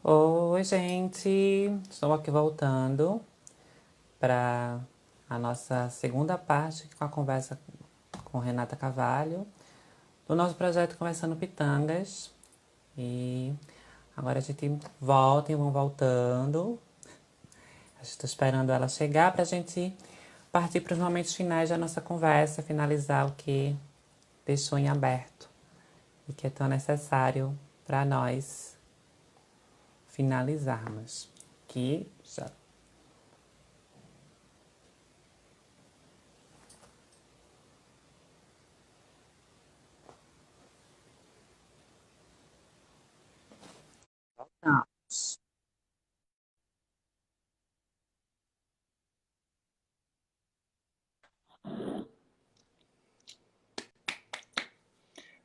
Oi, gente! Estou aqui voltando para a nossa segunda parte com a conversa com Renata Carvalho, do nosso projeto Conversando Pitangas. E agora a gente volta e vão voltando. Estou esperando ela chegar para a gente partir para os momentos finais da nossa conversa, finalizar o que deixou em aberto e que é tão necessário para nós finalizarmos. Que já voltamos.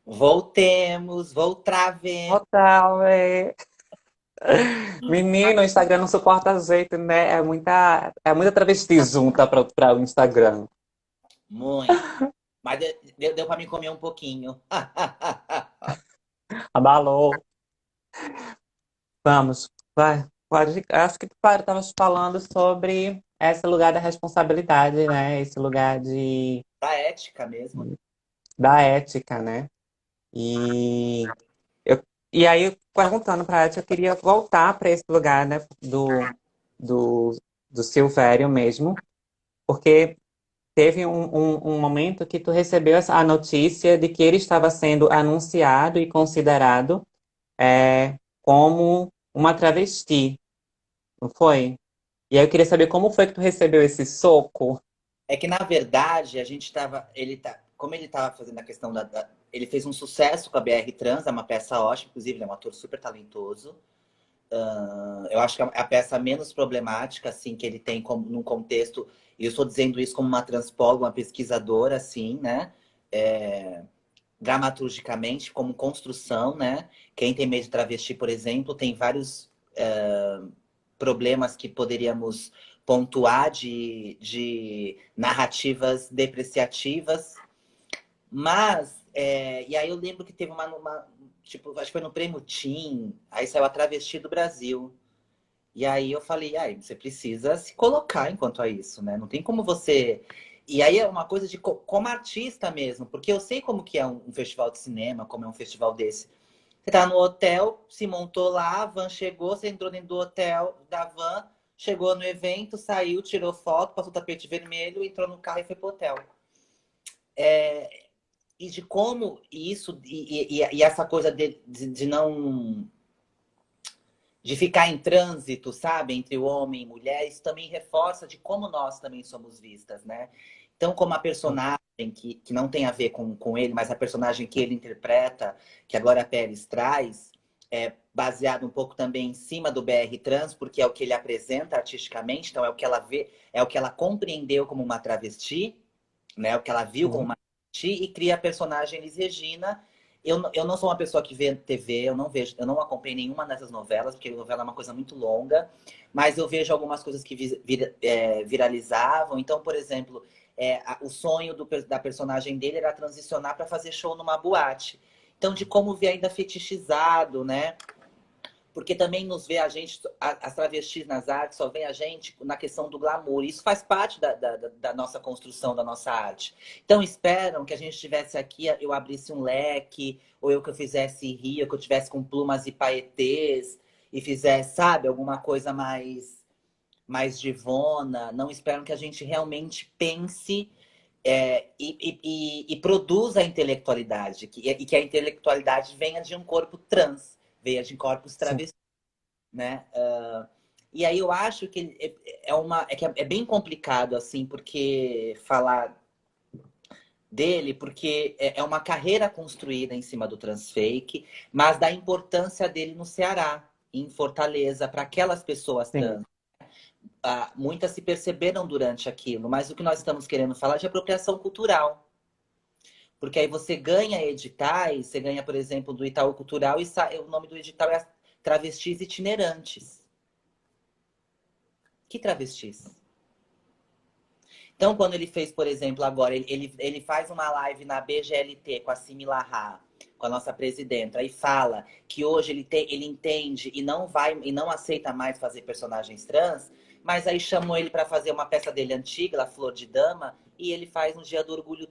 Voltemos, voltravemos. Total. Menino, o Instagram não suporta jeito, né? É muita travesti junta para o Instagram. Muito. Mas deu para me comer um pouquinho. Abalou. Vamos, vai. Acho que tu estava falando sobre esse lugar da responsabilidade, né? Esse lugar Da ética mesmo. da ética, né? E, e aí, perguntando para a ética, eu queria voltar para esse lugar, né? Do, do Silvério mesmo, porque teve um momento que tu recebeu a notícia de que ele estava sendo anunciado e considerado como uma travesti, não foi? E aí eu queria saber como foi que tu recebeu esse soco. É que, na verdade, a gente estava. Como ele estava fazendo a questão ele fez um sucesso com a BR Trans, é uma peça ótima, inclusive, ele é um ator super talentoso. Eu acho que é a peça menos problemática, assim, que ele tem num contexto. E eu estou dizendo isso como uma transpóloga, uma pesquisadora, assim, né? É, dramaturgicamente, como construção, né? Quem tem medo de travesti, por exemplo, tem vários problemas que poderíamos pontuar de narrativas depreciativas. Mas, e aí eu lembro que teve tipo, acho que foi no Prêmio Tim, aí saiu a Travesti do Brasil. E aí eu falei, aí você precisa se colocar enquanto a isso, né? Não tem como você. E aí é uma coisa de como artista mesmo, porque eu sei como que é um festival de cinema, como é um festival desse. Você tá no hotel, se montou lá, a van chegou, você entrou dentro do hotel, da van, chegou no evento, saiu, tirou foto, passou o tapete vermelho, entrou no carro e foi pro hotel. E de como isso, e essa coisa de não de ficar em trânsito, sabe, entre o homem e mulher, isso também reforça de como nós também somos vistas, né? Então, como a personagem, que não tem a ver com ele, mas a personagem que ele interpreta, que a Glória Pérez traz, é baseado um pouco também em cima do BR Trans, porque é o que ele apresenta artisticamente, então é o que ela vê, é o que ela compreendeu como uma travesti, né? O que ela viu como Sim. uma travesti, e cria a personagem Elis Regina. Eu não sou uma pessoa que vê TV, eu não vejo, eu não acompanhei nenhuma dessas novelas, porque a novela é uma coisa muito longa, mas eu vejo algumas coisas que viralizavam. Então, por exemplo, o sonho da personagem dele era transicionar para fazer show numa boate. Então, de como ver ainda fetichizado, né? Porque também nos vê a gente, as travestis nas artes, só vê a gente na questão do glamour. Isso faz parte da nossa construção, da nossa arte. Então esperam que a gente estivesse aqui, eu abrisse um leque, ou eu que eu fizesse rio, que eu tivesse com plumas e paetês, e fizesse, sabe, alguma coisa mais divona. Não esperam que a gente realmente pense e produza a intelectualidade, e que a intelectualidade venha de um corpo trans, venha de corpos Sim. travestis, né? E aí eu acho que é bem complicado, assim, porque falar dele, porque é uma carreira construída em cima do transfake, mas da importância dele no Ceará, em Fortaleza, para aquelas pessoas Sim. trans. Muitas se perceberam durante aquilo, mas o que nós estamos querendo falar é de apropriação cultural. Porque aí você ganha editais, você ganha, por exemplo, do Itaú Cultural, e o nome do edital é Travestis Itinerantes. Que travestis? Então, quando ele fez, por exemplo, agora, ele faz uma live na BGLT com a Simi Larra, com a nossa presidenta, e fala que hoje ele entende e não vai e não aceita mais fazer personagens trans, mas aí chamou ele para fazer uma peça dele antiga, a Flor de Dama, e ele faz no Dia do Orgulho,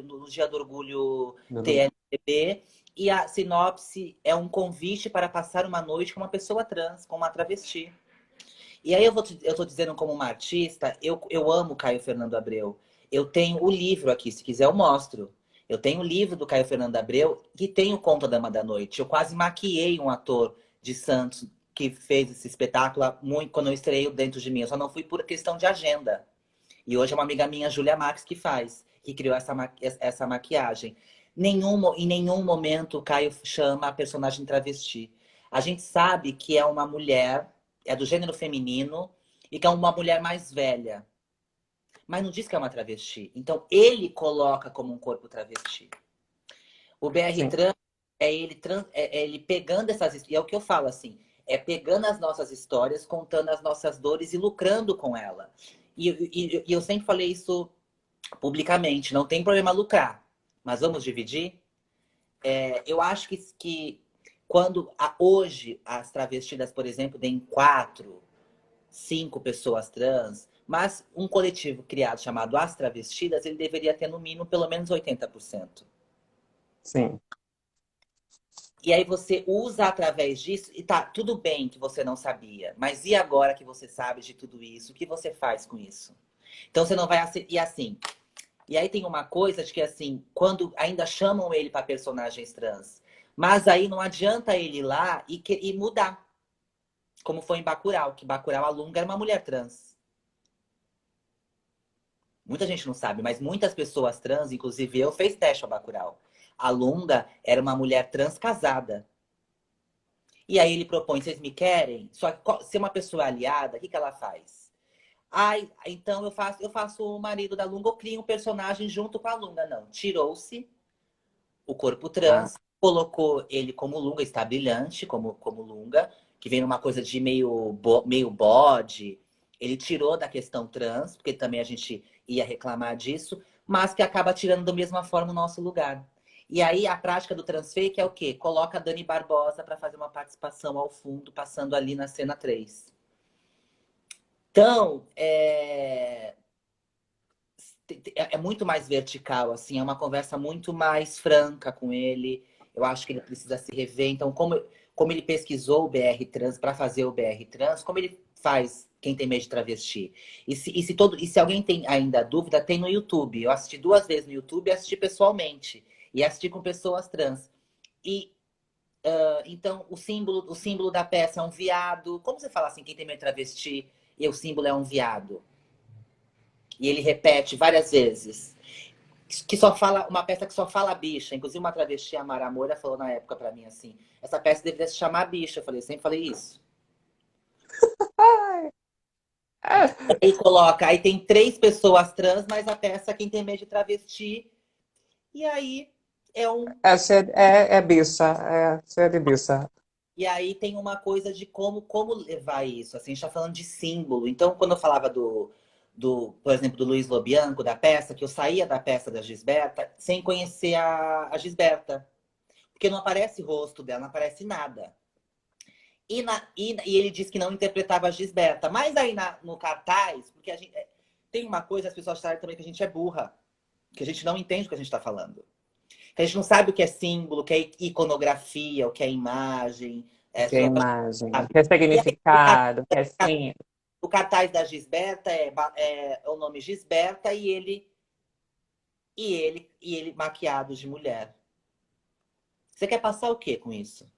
no Dia do Orgulho TNBB, e a sinopse é um convite para passar uma noite com uma pessoa trans, com uma travesti. E aí eu tô dizendo como uma artista, eu amo Caio Fernando Abreu. Eu tenho o livro aqui, se quiser eu mostro. Eu tenho o livro do Caio Fernando Abreu que tem o Conto da Dama da Noite. Eu quase maquiei um ator de Santos que fez esse espetáculo muito quando eu estreiei o Dentro de Mim. Eu só não fui por questão de agenda. E hoje é uma amiga minha, Júlia Max, que faz, que criou essa maquiagem. Em nenhum momento o Caio chama a personagem travesti. A gente sabe que é uma mulher, é do gênero feminino, e que é uma mulher mais velha. Mas não diz que é uma travesti. Então ele coloca como um corpo travesti. O BR Sim. Trans é ele pegando essas. E é o que eu falo assim: é pegando as nossas histórias, contando as nossas dores e lucrando com ela. E eu sempre falei isso publicamente: não tem problema lucrar, mas vamos dividir? Eu acho que quando hoje as travestidas, por exemplo, têm 4, 5 pessoas trans, mas um coletivo criado chamado As Travestidas, ele deveria ter no mínimo pelo menos 80%. Sim. E aí você usa através disso, e tá, tudo bem que você não sabia, mas e agora que você sabe de tudo isso, o que você faz com isso? Então você não vai e assim. E aí tem uma coisa de que assim, quando ainda chamam ele para personagens trans, mas aí não adianta ele ir lá e mudar. Como foi em Bacurau, que Bacurau a Lunga era uma mulher trans. Muita gente não sabe, mas muitas pessoas trans, inclusive eu, fez teste ao Bacurau. A Lunga era uma mulher trans casada. E aí ele propõe, vocês me querem? Só que se uma pessoa é aliada, o que ela faz? Ai, então eu faço o marido da Lunga, eu crio um personagem junto com a Lunga. Não, tirou-se o corpo Ah, trans, colocou ele como Lunga, está brilhante como Lunga, que vem numa coisa de meio bode. Ele tirou da questão trans, porque também a gente ia reclamar disso, mas que acaba tirando da mesma forma o nosso lugar. E aí a prática do transfake é o quê? Coloca a Dani Barbosa para fazer uma participação ao fundo, passando ali na cena 3. Então, é muito mais vertical, assim, é uma conversa muito mais franca com ele. Eu acho que ele precisa se rever. Então, como ele pesquisou o BR Trans para fazer o BR Trans, como ele faz Quem Tem Medo de Travesti? E se alguém tem ainda dúvida, tem no YouTube. Eu assisti 2 vezes no YouTube e assisti pessoalmente. E assisti com pessoas trans. E então o símbolo da peça é um viado. Como você fala assim, quem tem medo de travesti e o símbolo é um viado? E ele repete várias vezes. Que só fala, uma peça que só fala bicha. Inclusive, uma travesti, a Mara Moura, falou na época pra mim assim: essa peça deveria se chamar bicha. Eu falei, sempre falei isso. Aí coloca, aí tem 3 pessoas trans, mas a peça quem tem medo de travesti. E aí é um. é bicha, é cheia de bicha. E aí tem uma coisa de como levar isso. Assim, a gente tá falando de símbolo. Então, quando eu falava por exemplo, do Luiz Lobianco, da peça, que eu saía da peça da Gisberta sem conhecer a Gisberta. Porque não aparece o rosto dela, não aparece nada. E ele disse que não interpretava a Gisberta. Mas aí no cartaz, porque tem uma coisa, as pessoas acham também que a gente é burra. Que a gente não entende o que a gente está falando. Que a gente não sabe o que é símbolo, o que é iconografia, o que é imagem. Que é Só imagem, sabe. que é E aí, significado, que é sim. o cartaz da Gisberta é o nome Gisberta e ele maquiado de mulher. Você quer passar o quê com isso?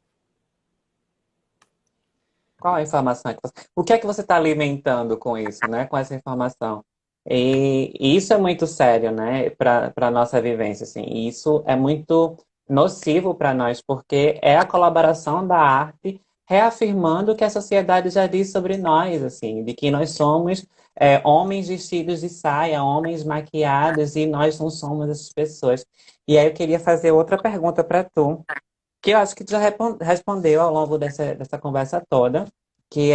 Qual a informação que você... O que é que você está alimentando com isso, né? Com essa informação? E isso é muito sério, né? Para nossa vivência, assim. E isso é muito nocivo para nós, porque é a colaboração da arte reafirmando o que a sociedade já diz sobre nós, assim, de que nós somos homens vestidos de saia, homens maquiados, e nós não somos essas pessoas. E aí eu queria fazer outra pergunta para tu, que eu acho que tu já respondeu ao longo dessa conversa toda, que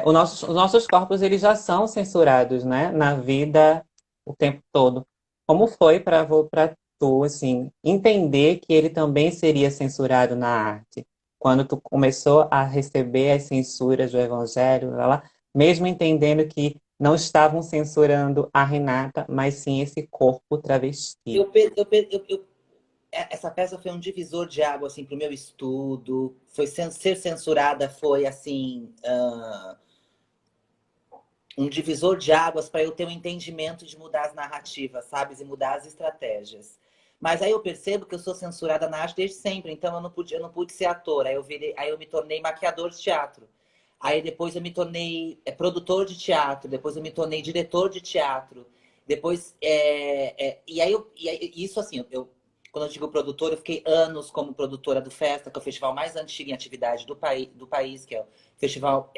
os nossos corpos eles já são censurados, né, na vida o tempo todo. Como foi para tu, assim, entender que ele também seria censurado na arte? Quando tu começou a receber as censuras do Evangelho, lá, mesmo entendendo que não estavam censurando a Renata, mas sim esse corpo travesti. Essa peça foi um divisor de água assim, para o meu estudo. Ser censurada foi assim um divisor de águas para eu ter um entendimento de mudar as narrativas, sabe? E mudar as estratégias. Mas aí eu percebo que eu sou censurada na arte desde sempre, então eu não pude ser ator. Aí eu me tornei maquiador de teatro. Aí depois eu me tornei produtor de teatro, depois eu me tornei diretor de teatro. Depois, isso assim, quando eu digo produtor, eu fiquei anos como produtora do Festa, que é o festival mais antigo em atividade do país, que é o Festival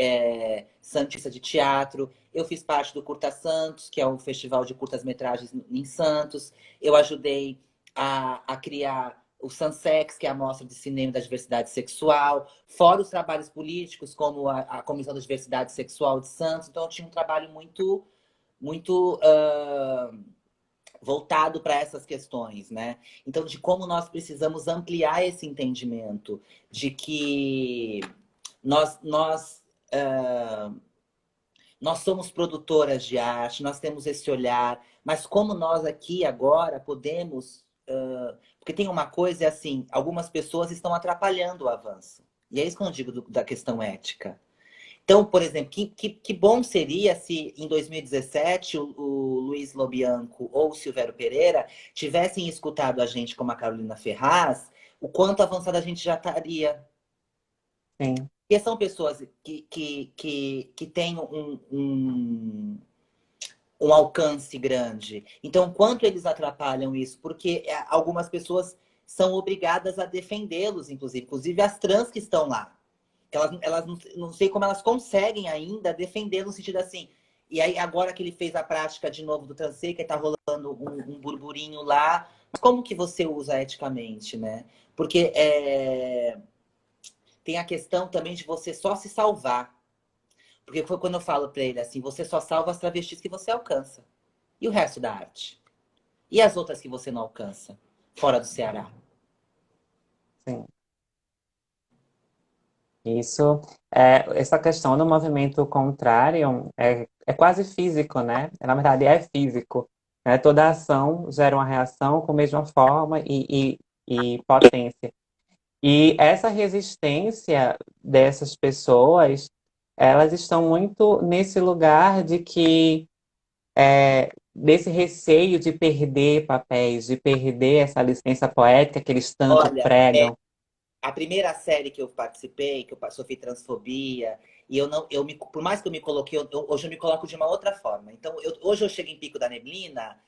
Santista de Teatro. Eu fiz parte do Curta Santos, que é um festival de curtas-metragens em Santos. Eu ajudei a criar o Sansex, que é a Mostra de Cinema da Diversidade Sexual, fora os trabalhos políticos, como a Comissão da Diversidade Sexual de Santos. Então, eu tinha um trabalho muito voltado para essas questões, né? Então, de como nós precisamos ampliar esse entendimento de que nós, nós, uh, nós somos produtoras de arte, nós temos esse olhar, mas como nós aqui agora podemos. Porque tem uma coisa, é assim, algumas pessoas estão atrapalhando o avanço. E é isso que eu digo da questão ética. Então, por exemplo, que bom seria se em 2017 o Luiz Lobianco ou o Silvério Pereira tivessem escutado a gente como a Carolina Ferraz, o quanto avançada a gente já estaria. Sim, Porque são pessoas que têm um alcance grande. Então, quanto eles atrapalham isso? Porque algumas pessoas são obrigadas a defendê-los, inclusive as trans que estão lá. Elas não sei como elas conseguem ainda defender no sentido assim. E aí, agora que ele fez a prática de novo do transei, que tá rolando um burburinho lá, mas como que você usa eticamente, né? Porque tem a questão também de você só se salvar. Porque foi quando eu falo pra ele assim, você só salva as travestis que você alcança. E o resto da arte? E as outras que você não alcança? Fora do Ceará? sim. Isso, essa questão do movimento contrário é quase físico, né? Na verdade, é físico. Né? Toda ação gera uma reação com a mesma forma e potência. E essa resistência dessas pessoas, elas estão muito nesse lugar de que, desse receio de perder papéis, de perder essa licença poética que eles tanto Olha, pregam. a primeira série que eu participei, que eu sofri transfobia, e eu não, por mais que eu me coloquei, hoje eu me coloco de uma outra forma. Então, hoje eu chego em Pico da Neblina,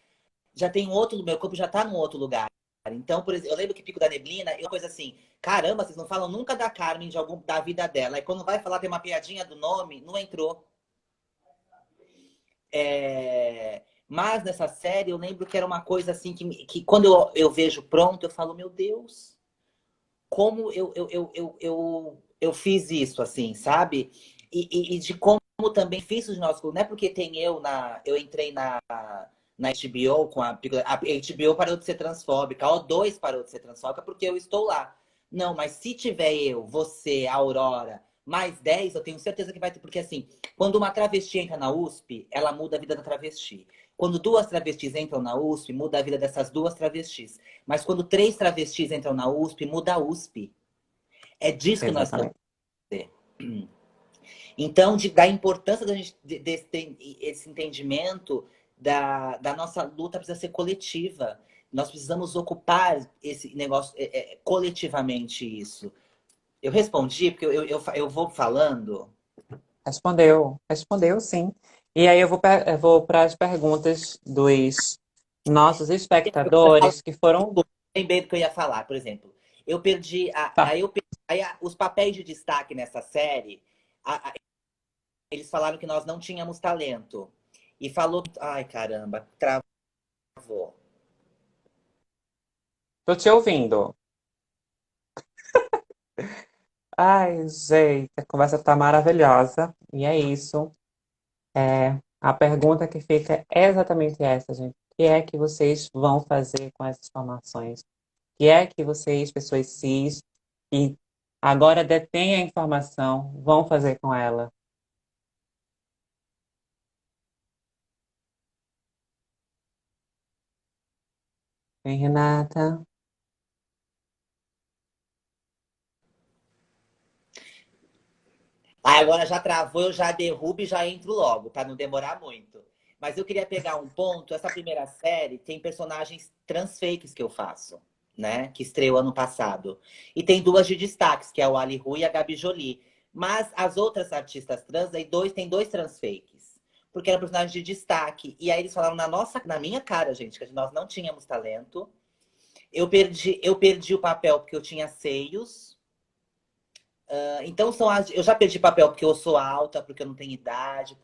já tem um outro, meu corpo já tá num outro lugar. Então, por exemplo, eu lembro que Pico da Neblina, eu coisa assim, caramba, vocês não falam nunca da Carmen, da vida dela. E quando vai falar, tem uma piadinha do nome, não entrou. Mas nessa série eu lembro que era uma coisa assim que quando eu vejo pronto, eu falo, meu Deus, como eu fiz isso, assim, sabe? E de como também fiz os nossos. Não é porque tem eu entrei na HBO com a HBO parou de ser transfóbica, a O2 parou de ser transfóbica porque eu estou lá. Não, mas se tiver eu, você, a Aurora, mais 10 eu tenho certeza que vai ter. Porque assim, quando uma travesti entra na USP, ela muda a vida da travesti. Quando duas travestis entram na USP, muda a vida dessas duas travestis. Mas quando três travestis entram na USP, muda a USP. É disso que nós queremos Exatamente. fazer. Então, da importância da gente, desse entendimento da nossa luta precisa ser coletiva. Nós precisamos ocupar esse negócio coletivamente isso. Eu respondi, porque eu vou falando. Respondeu sim. E aí eu vou para as perguntas dos nossos Eu falo, espectadores que foram. lembrei do que eu ia falar, por exemplo. Eu perdi. Tá, Os papéis de destaque nessa série, eles falaram que nós não tínhamos talento. E falou. Ai, caramba, travou. tô te ouvindo. Ai, gente, a conversa tá maravilhosa. E é isso. A pergunta que fica é exatamente essa, gente. que é que vocês vão fazer com essas informações? O que é que vocês, pessoas cis, que agora detêm a informação, vão fazer com ela? Hein, Renata? Ah, agora já travou, eu já derrubo e já entro logo, para não demorar muito. Mas eu queria pegar um ponto. Essa primeira série tem personagens transfakes que eu faço, né? Que estreou ano passado. E tem duas de destaques, que é o Ali Rui e a Gabi Jolie. Mas as outras artistas trans, tem dois transfakes. Porque eram personagens de destaque. E aí eles falaram na minha cara, gente, que nós não tínhamos talento. Eu perdi o papel porque eu tinha seios. Então eu já perdi papel porque eu sou alta, porque eu não tenho idade,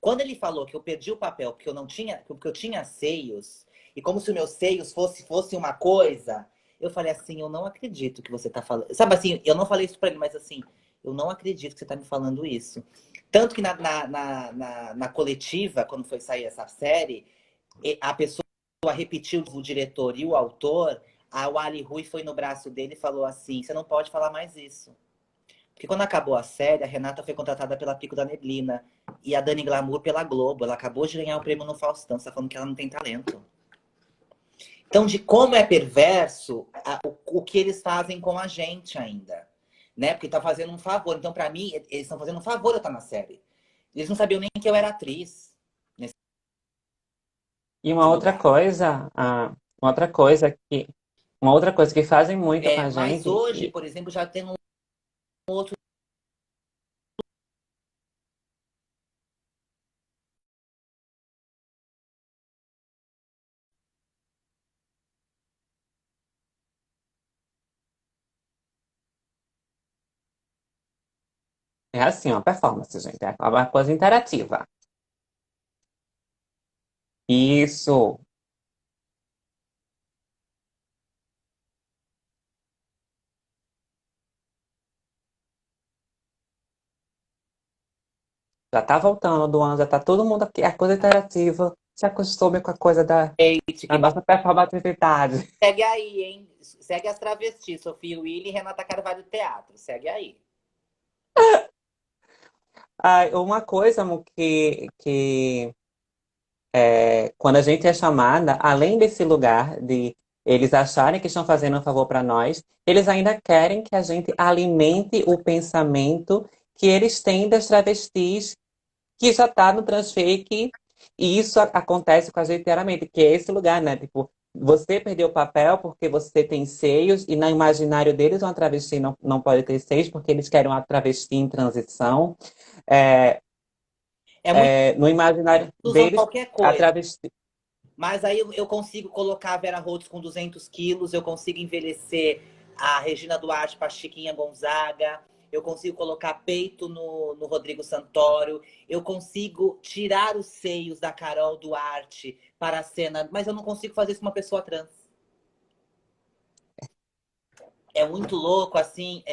quando ele falou que eu perdi o papel porque eu não tinha, porque eu tinha seios, e como se os meus seios fosse uma coisa, eu falei assim, eu não acredito que você tá falando. Sabe assim, eu não falei isso pra ele, mas assim, eu não acredito que você tá me falando isso. Tanto que na coletiva, quando foi sair essa série, a pessoa repetiu o diretor e o autor, a Wally Rui foi no braço dele e falou assim: você não pode falar mais isso. Porque quando acabou a série, a Renata foi contratada pela Pico da Neblina e a Dani Glamour pela Globo. Ela acabou de ganhar o prêmio no Faustão. Você tá falando que ela não tem talento. Então, de como é perverso o que eles fazem com a gente ainda. Né? Porque tá fazendo um favor. Então, pra mim, eles estão fazendo um favor eu estar na série. Eles não sabiam nem que eu era atriz nesse E uma outra lugar. coisa, uma outra coisa que fazem muito com a Mas gente, hoje, por exemplo, já tem um outro. é assim, uma performance, gente, é uma coisa interativa. Isso, já tá voltando do ano, já tá todo mundo aqui, a coisa interativa, se acostume com a coisa Hate da que nossa performance. segue aí, hein? Segue as travestis, Sofia Willy e Renata Carvalho Teatro. Segue aí. Ah, uma coisa, Mu, quando a gente é chamada, além desse lugar de eles acharem que estão fazendo um favor para nós, eles ainda querem que a gente alimente o pensamento que eles têm das travestis que já tá no transfake, e isso acontece com a gente diariamente, que é esse lugar, né? Tipo, você perdeu o papel porque você tem seios, e no imaginário deles uma travesti não pode ter seios, porque eles querem uma travesti em transição. É, É muito. no imaginário Usam deles, qualquer a coisa. travesti. Mas aí eu consigo colocar a Vera Holtz com 200 quilos, eu consigo envelhecer a Regina Duarte para a Chiquinha Gonzaga, eu consigo colocar peito no Rodrigo Santoro, eu consigo tirar os seios da Carol Duarte para a cena, mas eu não consigo fazer isso com uma pessoa trans. É muito louco, assim,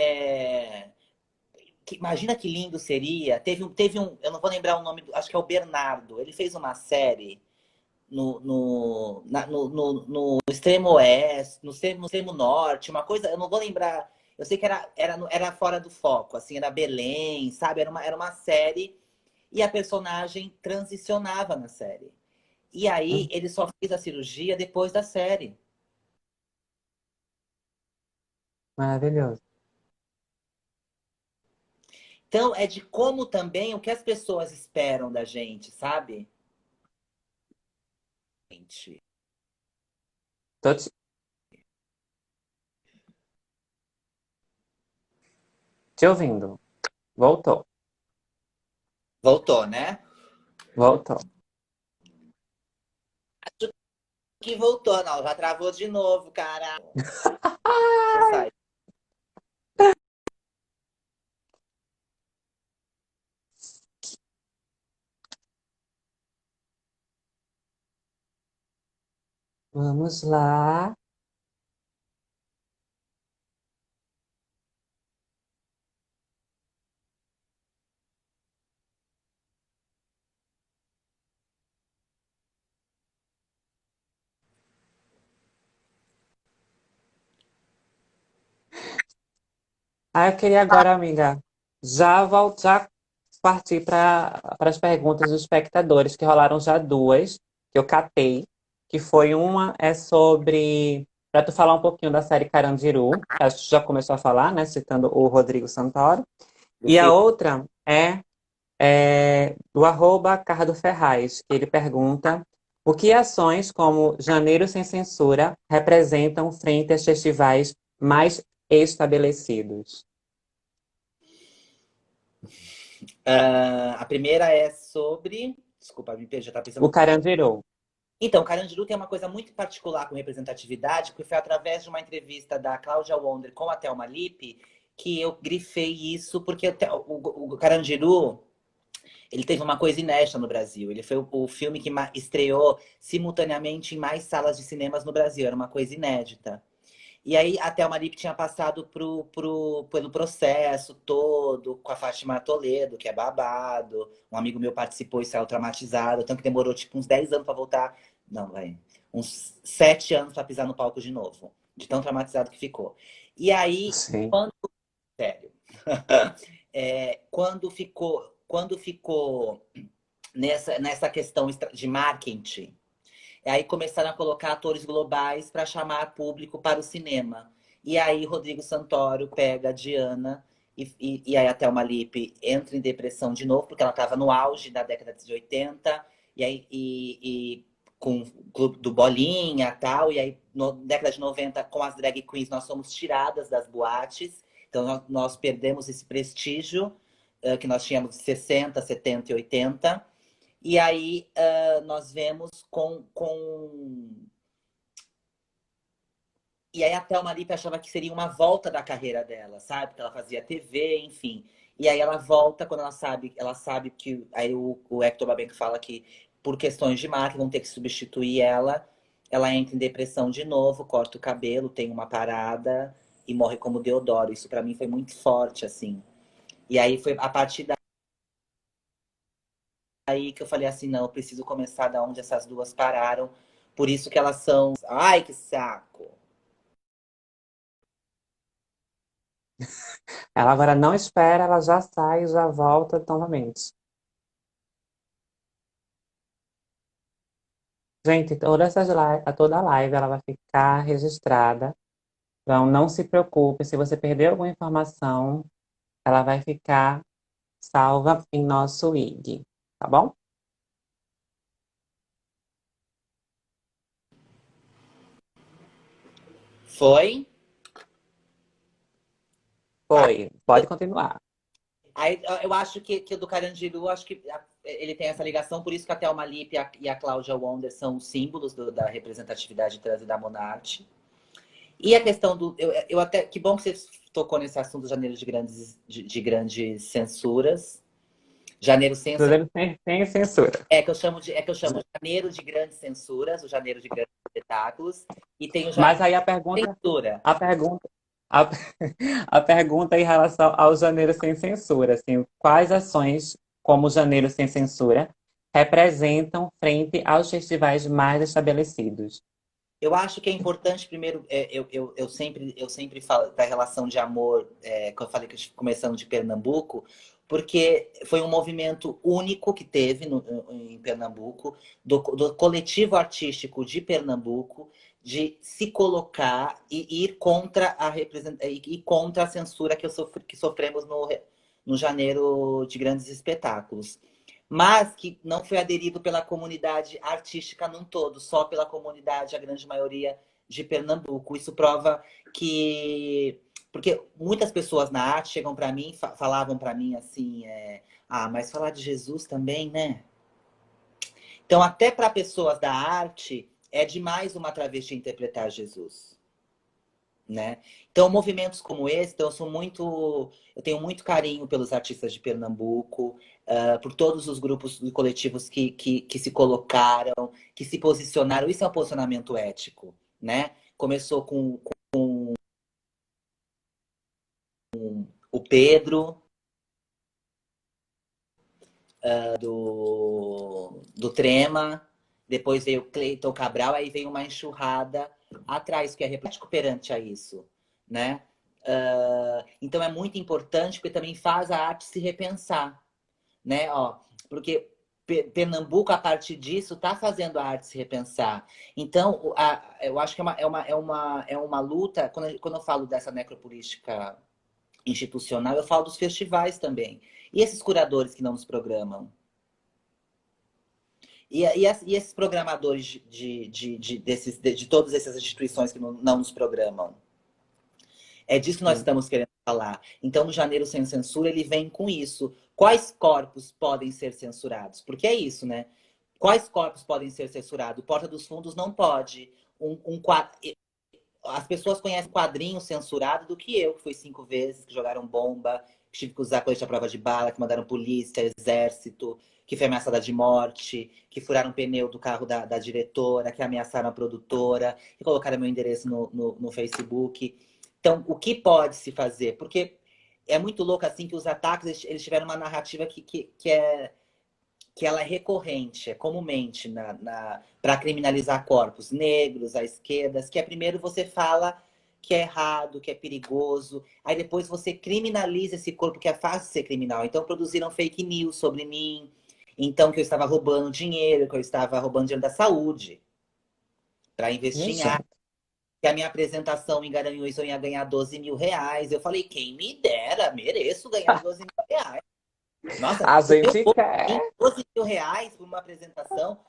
imagina que lindo seria. Eu não vou lembrar o nome, acho que é o Bernardo. Ele fez uma série no extremo oeste, no extremo norte, uma coisa, eu não vou lembrar. Eu sei que era fora do foco, assim, era Belém, sabe? Era uma série e a personagem transicionava na série. E aí ele só fez a cirurgia depois da série. Maravilhoso. Então é de como também o que as pessoas esperam da gente, sabe? Gente. Tô te ouvindo. Voltou. Voltou, né? Voltou. Que voltou, não, já travou de novo, cara. Deixa eu sair. Vamos lá. Ah, eu queria agora, amiga, já partir para as perguntas dos espectadores, que rolaram já duas, que eu catei, que foi uma é sobre, para tu falar um pouquinho da série Carandiru, que acho que tu já começou a falar, né, citando o Rodrigo Santoro, Do e a filme. outra é do arroba Cardo Ferraz, que ele pergunta o que ações como Janeiro Sem Censura representam frente aos festivais mais estabelecidos. A primeira é sobre. Desculpa, me perdi, já tá O pensando. Carandiru. Então, Carandiru tem uma coisa muito particular com representatividade, porque foi através de uma entrevista da Cláudia Wonder com a Thelma Lippe que eu grifei isso, porque o Carandiru, ele teve uma coisa inédita no Brasil. Ele foi o filme que estreou simultaneamente em mais salas de cinemas no Brasil. Era uma coisa inédita. E aí a Thelma Lippe tinha passado pelo processo todo, com a Fátima Toledo, que é babado. Um amigo meu participou e saiu traumatizado. Tanto que demorou tipo uns 10 anos para voltar. Não, vai. Uns 7 anos para pisar no palco de novo. De tão traumatizado que ficou. E aí, Sim. quando. Sério. Quando ficou nessa questão de marketing. Aí começaram a colocar atores globais para chamar público para o cinema. E aí Rodrigo Santoro pega a Diana e aí a Thelma Lippe entra em depressão de novo, porque ela estava no auge da década de 80, e aí com o clube do Bolinha e tal, e aí na década de 90, com as drag queens, nós somos tiradas das boates, então nós perdemos esse prestígio que nós tínhamos de 60, 70 e 80. E aí nós vemos E aí a Thelma Lippe achava que seria uma volta da carreira dela, sabe? Porque ela fazia TV, enfim. E aí ela volta quando ela sabe que. Aí o Hector Babenco fala que por questões de marca vão ter que substituir ela. Ela entra em depressão de novo, corta o cabelo, tem uma parada e morre como Deodoro. Isso pra mim foi muito forte, assim. E aí foi a partir daí que eu falei assim, não, eu preciso começar da onde essas duas pararam. Por isso que elas são. Ai, que saco! Ela agora não espera, ela já sai e já volta novamente. Gente, toda a live ela vai ficar registrada. Então, não se preocupe, se você perder alguma informação, ela vai ficar salva em nosso IG, tá bom? Foi? Tá. Foi, pode continuar. Aí eu acho que o do Carandiru, acho que ele tem essa ligação, por isso que a Thelma Lippe e a Cláudia Wonder são os símbolos da representatividade trans e da Monarte. E a questão do. Eu até. Que bom que você tocou nesse assunto do janeiro de grandes censuras. Janeiro sem Brasileiro sem censura. é que eu chamo de janeiro de grandes censuras, o janeiro de grandes espetáculos, e tem o janeiro Mas aí de censura. a pergunta, a, a pergunta em relação ao Janeiro Sem Censura, assim, quais ações, como o Janeiro Sem Censura, representam frente aos festivais mais estabelecidos? Eu acho que é importante, primeiro, eu sempre falo da relação de amor, que eu falei que começando de Pernambuco, porque foi um movimento único que teve em Pernambuco, do coletivo artístico de Pernambuco, de se colocar e ir contra a censura que sofremos no janeiro de grandes espetáculos, mas que não foi aderido pela comunidade artística num todo, só pela comunidade, a grande maioria de Pernambuco. Isso prova que. Porque muitas pessoas na arte chegam para mim, falavam para mim assim: mas falar de Jesus também, né? Então, até para pessoas da arte, é demais uma travesti interpretar Jesus. Né? Então, movimentos como esse, então, eu tenho muito carinho pelos artistas de Pernambuco, por todos os grupos e coletivos que se colocaram, que se posicionaram. Isso é um posicionamento ético, né? Começou com o Pedro, do Trema, depois veio o Cleiton Cabral, aí veio uma enxurrada atrás, que é replástico perante a isso, né? Então é muito importante porque também faz a arte se repensar, né? Ó, porque Pernambuco, a partir disso, está fazendo a arte se repensar. Então, eu acho que é uma luta, quando eu falo dessa necropolítica institucional, eu falo dos festivais também. E esses curadores que não nos programam? E esses programadores de todas essas instituições que não nos programam? É disso que nós Sim. estamos querendo falar. Então, no Janeiro Sem Censura, ele vem com isso. Quais corpos podem ser censurados? Porque é isso, né? Quais corpos podem ser censurados? Porta dos Fundos não pode. As pessoas conhecem quadrinho censurado do que eu, que fui 5 vezes, que jogaram bomba, que tive que usar colete à prova de bala, que mandaram polícia, exército, que foi ameaçada de morte, que furaram o pneu do carro da diretora, que ameaçaram a produtora, que colocaram meu endereço no Facebook. Então, o que pode se fazer? Porque é muito louco assim que os ataques eles tiveram uma narrativa que ela é recorrente, é comumente para criminalizar corpos negros, à esquerda, que é primeiro você fala que é errado, que é perigoso, aí depois você criminaliza esse corpo que é fácil ser criminal. Então produziram fake news sobre mim, então que eu estava roubando dinheiro, que eu estava roubando dinheiro da saúde para investir Minha em arte, gente. que a minha apresentação em Garanhuns eu ia ganhar 12 mil reais. Eu falei, quem me dera, mereço ganhar 12 mil reais. Nossa, A o meu gente bolso tem quer. 12 mil reais por uma apresentação.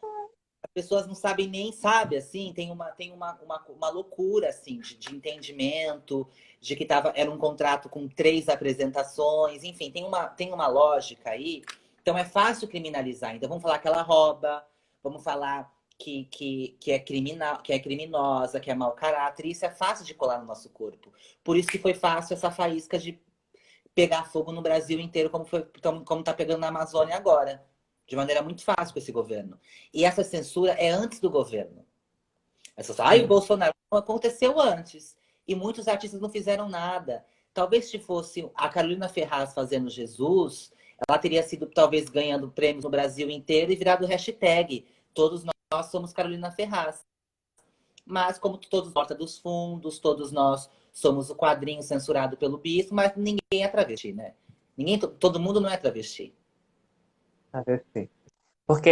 As pessoas não sabem nem, sabe, assim, tem uma loucura, assim, de entendimento, de que era um contrato com 3 apresentações, enfim, tem uma lógica aí. Então é fácil criminalizar. Então vamos falar que ela rouba, vamos falar que é criminal, que é criminosa, que é mau caráter. Isso é fácil de colar no nosso corpo. Por isso que foi fácil essa faísca de pegar fogo no Brasil inteiro, como tá pegando na Amazônia agora. De maneira muito fácil com esse governo. E essa censura é antes do governo. O Sim. Bolsonaro não aconteceu antes. E muitos artistas não fizeram nada. Talvez se fosse a Carolina Ferraz fazendo Jesus, ela teria sido talvez ganhando prêmios no Brasil inteiro e virado hashtag. Todos nós somos Carolina Ferraz. Mas como todos Porta dos Fundos, todos nós somos o quadrinho censurado pelo bispo, mas ninguém é travesti, né? Todo mundo não é travesti. A ver se. Porque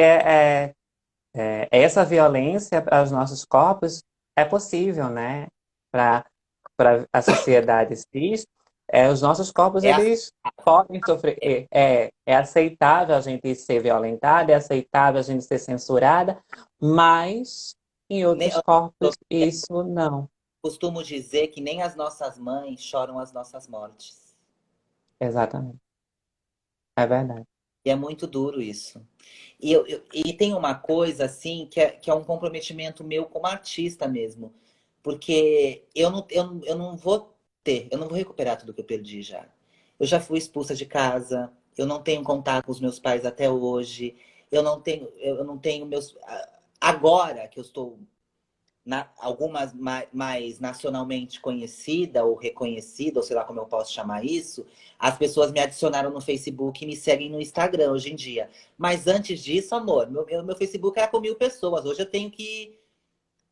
essa violência aos nossos corpos é possível, né? Para a sociedade cis, os nossos corpos É a eles podem sofrer. É aceitável a gente ser violentada, é aceitável a gente ser censurada, mas em outros corpos isso não. costumo dizer que nem as nossas mães choram as nossas mortes. Exatamente. É verdade. E é muito duro isso. E tem uma coisa, assim, que é um comprometimento meu como artista mesmo. Porque eu não vou eu não vou recuperar tudo que eu perdi já. Eu já fui expulsa de casa, eu não tenho contato com os meus pais até hoje, eu não tenho meus. Agora que eu estou algumas mais nacionalmente conhecida ou reconhecida, ou sei lá como eu posso chamar isso, as pessoas me adicionaram no Facebook e me seguem no Instagram hoje em dia. Mas antes disso, amor, meu Facebook era com 1.000 pessoas. Hoje eu tenho que.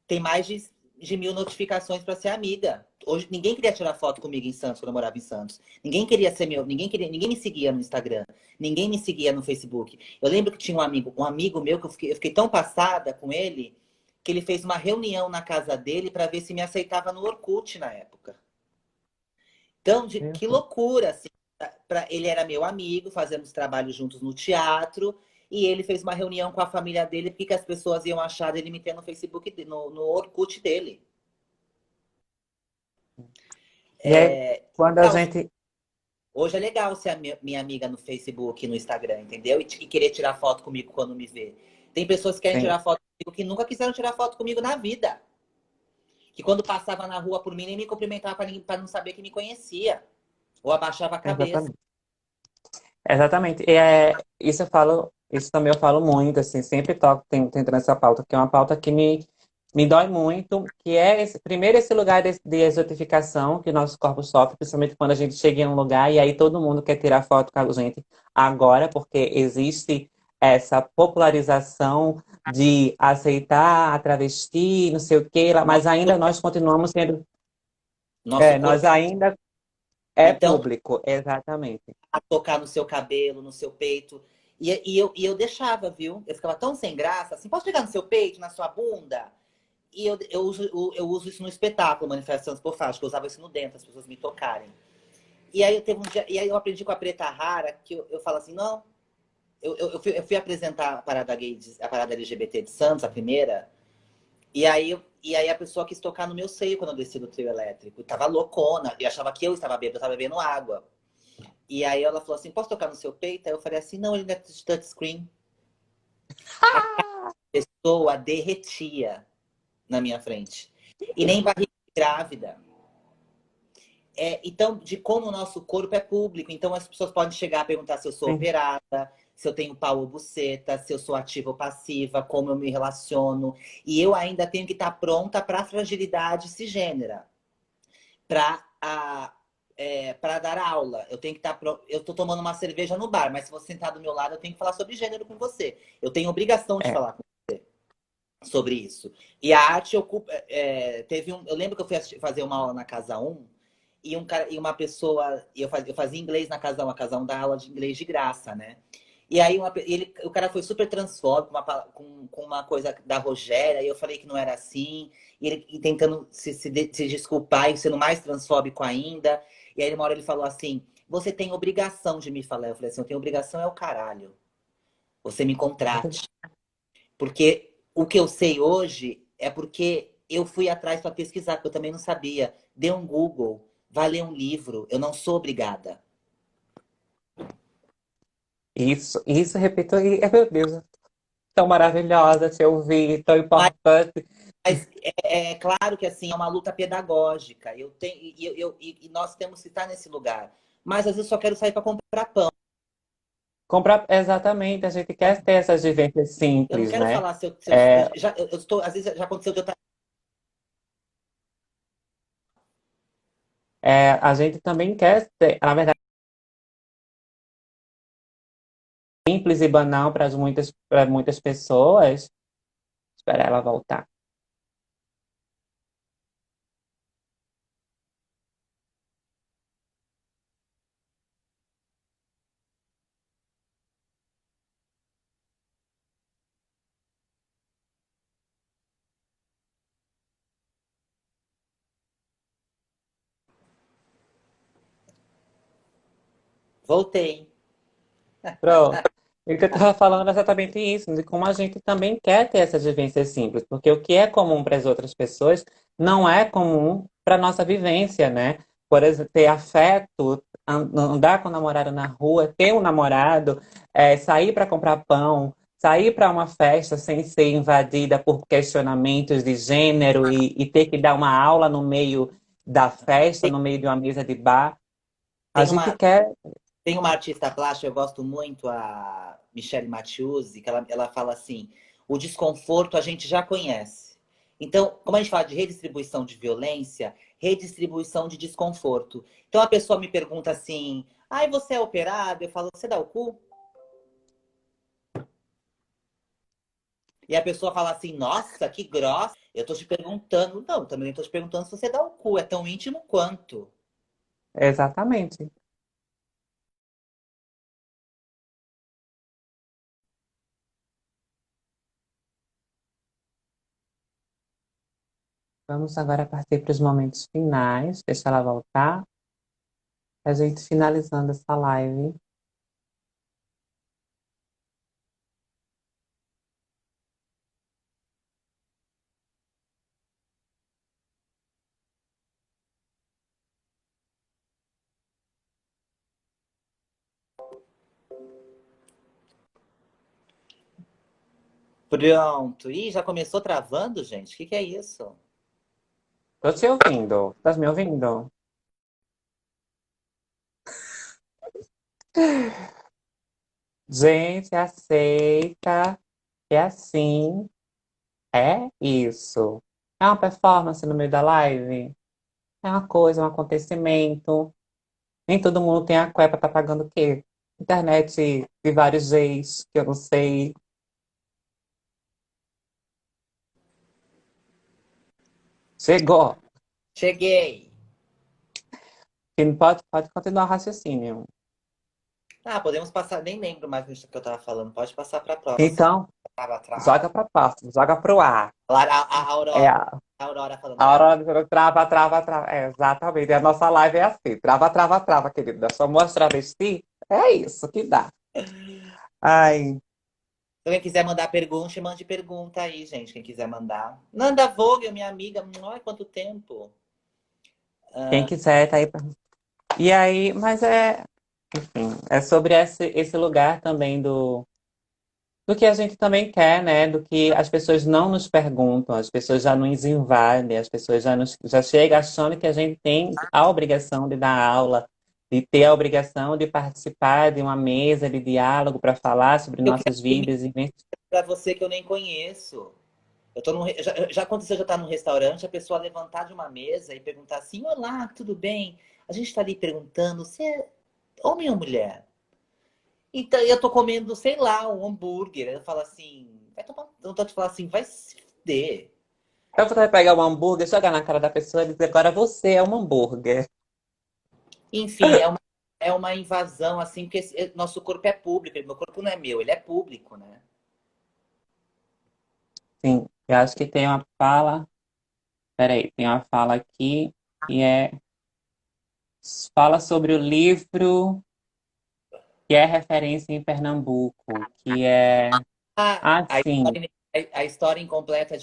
Tem mais de 1.000 notificações para ser amiga. Hoje ninguém queria tirar foto comigo em Santos, quando eu morava em Santos. Ninguém queria ser meu, ninguém me seguia no Instagram, ninguém me seguia no Facebook. Eu lembro que tinha um amigo meu que eu fiquei tão passada com ele que ele fez uma reunião na casa dele para ver se me aceitava no Orkut na época. Então, Meu que Deus. loucura, assim. Ele era meu amigo, fazemos trabalho juntos no teatro, e ele fez uma reunião com a família dele, porque que as pessoas iam achar dele me ter no Facebook, no Orkut dele. E aí, quando a Legal. gente. Hoje é legal ser a minha amiga no Facebook e no Instagram, entendeu? E querer tirar foto comigo quando me vê. Tem pessoas que querem Sim, tirar foto comigo que nunca quiseram tirar foto comigo na vida. Que quando passava na rua por mim, nem me cumprimentava para não saber que me conhecia. Ou abaixava a cabeça. exatamente. Exatamente. Isso também eu falo muito, assim, sempre toco, tentando essa pauta, que é uma pauta que me dói muito, que é primeiro esse lugar de exotificação que o nosso corpo sofre, principalmente quando a gente chega em um lugar e aí todo mundo quer tirar foto com a gente agora, porque existe essa popularização de aceitar a travesti, não sei o quê, Nosso mas ainda corpo, nós continuamos sendo, nosso nós corpo ainda É Então, público, exatamente. a tocar no seu cabelo, no seu peito. E eu deixava, viu? Eu ficava tão sem graça, assim, posso pegar no seu peito, na sua bunda? E eu uso isso no espetáculo, manifestação Transpofágica, eu usava isso no dentro, as pessoas me tocarem. E aí eu teve um dia, e aí eu aprendi com a Preta Rara, que eu falo assim, não, eu fui apresentar a parada gay, a parada LGBT de Santos, a primeira, e aí a pessoa quis tocar no meu seio quando eu desci do trio elétrico. Eu tava loucona, e achava que eu estava bêbada, eu estava bebendo água. E aí ela falou assim, posso tocar no seu peito? Aí eu falei assim, não, ele não é touchscreen. A pessoa derretia na minha frente. E nem barriga grávida. Então, de como o nosso corpo é público. Então, as pessoas podem chegar a perguntar se eu sou Sim. operada, se eu tenho pau ou buceta, se eu sou ativa ou passiva, como eu me relaciono. E eu ainda tenho que estar pronta para a fragilidade cisgênera, para para dar aula. Eu tenho que estar. Eu estou tomando uma cerveja no bar, mas se você sentar do meu lado, eu tenho que falar sobre gênero com você. Eu tenho obrigação de É. falar sobre isso. E a arte ocupa. Teve um, eu lembro que eu fui fazer uma aula na Casa Um e um cara, e uma pessoa. Eu fazia inglês na Casa Um, a Casa Um dá aula de inglês de graça, né? E aí o cara foi super transfóbico com uma coisa da Rogéria, e eu falei que não era assim, e tentando se desculpar e sendo mais transfóbico ainda. E aí uma hora ele falou assim: você tem obrigação de me falar. Eu falei assim: eu tenho obrigação é o caralho. Você me contrate. Porque o que eu sei hoje é porque eu fui atrás para pesquisar, porque eu também não sabia. Dê um Google, vai ler um livro. Eu não sou obrigada. Isso, repito, e, meu Deus, tão maravilhosa te ouvir, tão Mas, importante. mas é claro que assim é uma luta pedagógica. Eu tenho e nós temos que estar nesse lugar. Mas às vezes eu só quero sair para comprar pão. Comprar, exatamente, a gente quer ter essas vivências Eu não simples, quero né? falar se É, eu estou às vezes já aconteceu de eu estar a gente também quer ter, na verdade, simples e banal para muitas pessoas. Espera ela voltar. voltei. Pronto. E o que eu estava falando é exatamente isso, de como a gente também quer ter essas vivências simples, porque o que é comum para as outras pessoas não é comum para a nossa vivência, né? Por exemplo, ter afeto, andar com o namorado na rua, ter um namorado, sair para comprar pão, sair para uma festa sem ser invadida por questionamentos de gênero e ter que dar uma aula no meio da festa, Tem, no meio de uma mesa de bar. A tem gente uma quer. Tem uma artista plástica, eu gosto muito, a Michelle Mathiuzzi, que ela fala assim: o desconforto a gente já conhece. Então, como a gente fala de redistribuição de violência, redistribuição de desconforto. Então a pessoa me pergunta assim: ai, você é operado? Eu falo, você dá o cu? E a pessoa fala assim: nossa, que grossa. Eu tô te perguntando. Não, também tô te perguntando se você dá o cu. É tão íntimo quanto. Exatamente. Vamos agora partir para os momentos finais. Deixa ela voltar. A gente finalizando essa live. Pronto. Ih, já começou travando, gente? O que que é isso? Tô te ouvindo. Estás me ouvindo? Gente, aceita. É assim. É isso. É uma performance no meio da live. É uma coisa, um acontecimento. Nem todo mundo tem a cueca tá pagando o quê? Internet de vários jeitos, que eu não sei. Chegou. Cheguei. Pode continuar o raciocínio. Ah, podemos passar, nem lembro mais do que eu tava falando. Pode passar para a próxima. Então, Trava, joga trava. para próximo, joga pro ar. A É Aurora falando a trava. hora de trava, trava, trava. É, exatamente. E a nossa live é assim. Trava, trava, trava, querida. Só mostra travesti. É isso que dá. Ai, Se alguém quiser mandar pergunta, mande pergunta aí, gente. Quem quiser mandar. Nanda Vogel, minha amiga. Olha quanto tempo. quem quiser, tá aí. E aí, mas enfim, é sobre esse lugar também do que a gente também quer, né? Do que as pessoas não nos perguntam, as pessoas já nos invadem, as pessoas já chegam achando que a gente tem a obrigação de dar aula, de ter a obrigação de participar de uma mesa de diálogo para falar sobre Eu quero nossas perguntar vidas e para você que eu nem conheço. Eu tô já aconteceu de eu estar num restaurante, a pessoa levantar de uma mesa e perguntar assim: Olá, tudo bem? A gente está ali perguntando se é homem ou mulher. Então eu tô comendo, sei lá, um hambúrguer. Eu falo assim, vai tomar. Eu tô te falando assim, vai se fuder. Então você vai pegar um hambúrguer, jogar na cara da pessoa e dizer, agora você é um hambúrguer. Enfim, é uma invasão, assim, porque nosso corpo é público. Meu corpo não é meu, ele é público, né? Sim, eu acho que tem uma fala. Peraí, tem uma fala aqui que fala sobre o livro que é referência em Pernambuco, que é Ah, sim. a história incompleta